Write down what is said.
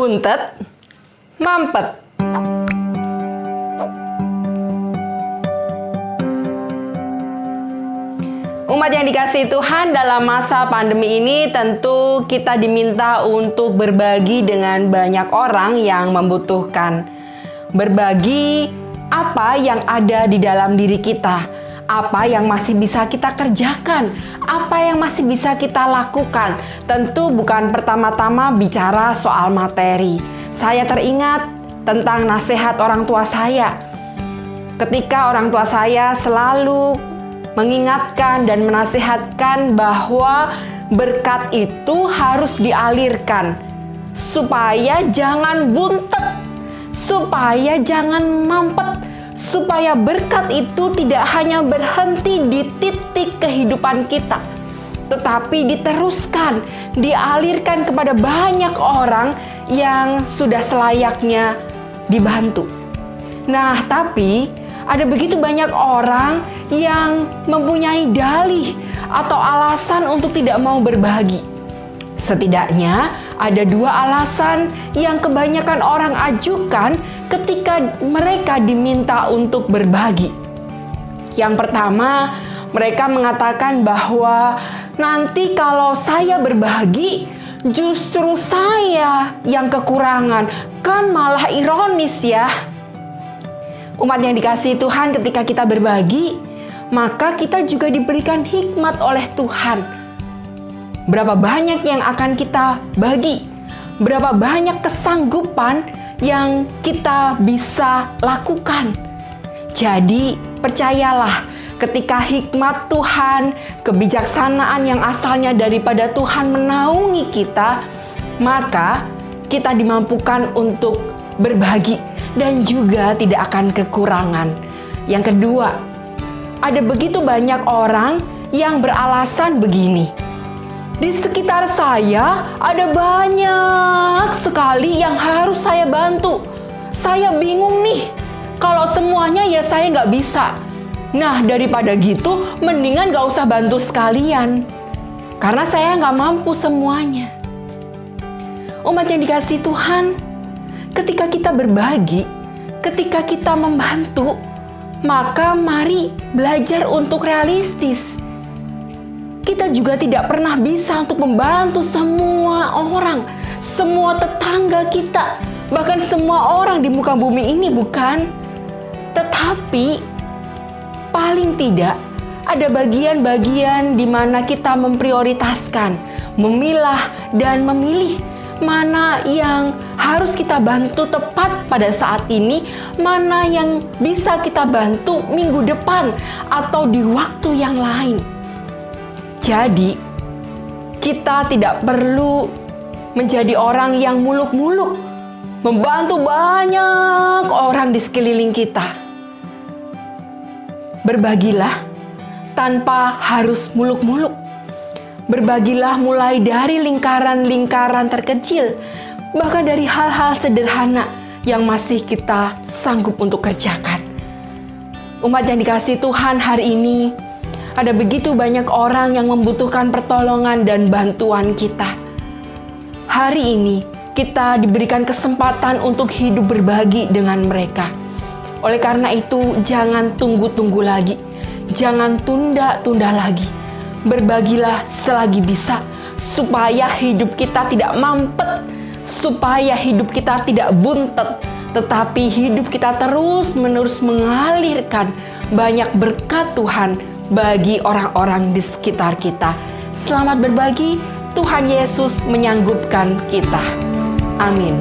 buntet, mampet. Umat yang dikasihi Tuhan, dalam masa pandemi ini tentu kita diminta untuk berbagi dengan banyak orang yang membutuhkan. Berbagi apa yang ada di dalam diri kita, apa yang masih bisa kita kerjakan, apa yang masih bisa kita lakukan. Tentu bukan pertama-tama bicara soal materi. Saya teringat tentang nasihat orang tua saya. Ketika orang tua saya selalu mengingatkan dan menasihatkan bahwa berkat itu harus dialirkan supaya jangan buntet, supaya jangan mampet, supaya berkat itu tidak hanya berhenti di titik kehidupan kita, tetapi diteruskan, dialirkan kepada banyak orang yang sudah selayaknya dibantu. Nah, tapi ada begitu banyak orang yang mempunyai dalih atau alasan untuk tidak mau berbagi. Setidaknya ada dua alasan yang kebanyakan orang ajukan ketika mereka diminta untuk berbagi. Yang pertama, mereka mengatakan bahwa nanti kalau saya berbagi, justru saya yang kekurangan. Kan malah ironis ya. Umat yang dikasihi Tuhan, ketika kita berbagi, maka kita juga diberikan hikmat oleh Tuhan. Berapa banyak yang akan kita bagi? Berapa banyak kesanggupan yang kita bisa lakukan? Jadi, percayalah, ketika hikmat Tuhan, kebijaksanaan yang asalnya daripada Tuhan menaungi kita, maka kita dimampukan untuk berbagi dan juga tidak akan kekurangan. Yang kedua, ada begitu banyak orang yang beralasan begini. Di sekitar saya ada banyak sekali yang harus saya bantu. Saya bingung nih, kalau semuanya ya saya nggak bisa. Nah, daripada gitu, mendingan nggak usah bantu sekalian. Karena saya nggak mampu semuanya. Umat yang dikasihi Tuhan, ketika kita berbagi, ketika kita membantu, maka mari belajar untuk realistis. Kita juga tidak pernah bisa untuk membantu semua orang, semua tetangga kita, bahkan semua orang di muka bumi ini, bukan? Tetapi paling tidak ada bagian-bagian di mana kita memprioritaskan, memilah dan memilih mana yang harus kita bantu tepat pada saat ini, mana yang bisa kita bantu minggu depan atau di waktu yang lain. Jadi, kita tidak perlu menjadi orang yang muluk-muluk, membantu banyak orang di sekeliling kita. Berbagilah tanpa harus muluk-muluk. Berbagilah mulai dari lingkaran-lingkaran terkecil, bahkan dari hal-hal sederhana yang masih kita sanggup untuk kerjakan. Umat yang dikasihi Tuhan, hari ini ada begitu banyak orang yang membutuhkan pertolongan dan bantuan kita. Hari ini kita diberikan kesempatan untuk hidup berbagi dengan mereka. Oleh karena itu, jangan tunggu-tunggu lagi. Jangan tunda-tunda lagi. Berbagilah selagi bisa, supaya hidup kita tidak mampet, supaya hidup kita tidak buntet, tetapi hidup kita terus-menerus mengalirkan banyak berkat Tuhan bagi orang-orang di sekitar kita. Selamat berbagi, Tuhan Yesus menyanggupkan kita. Amin.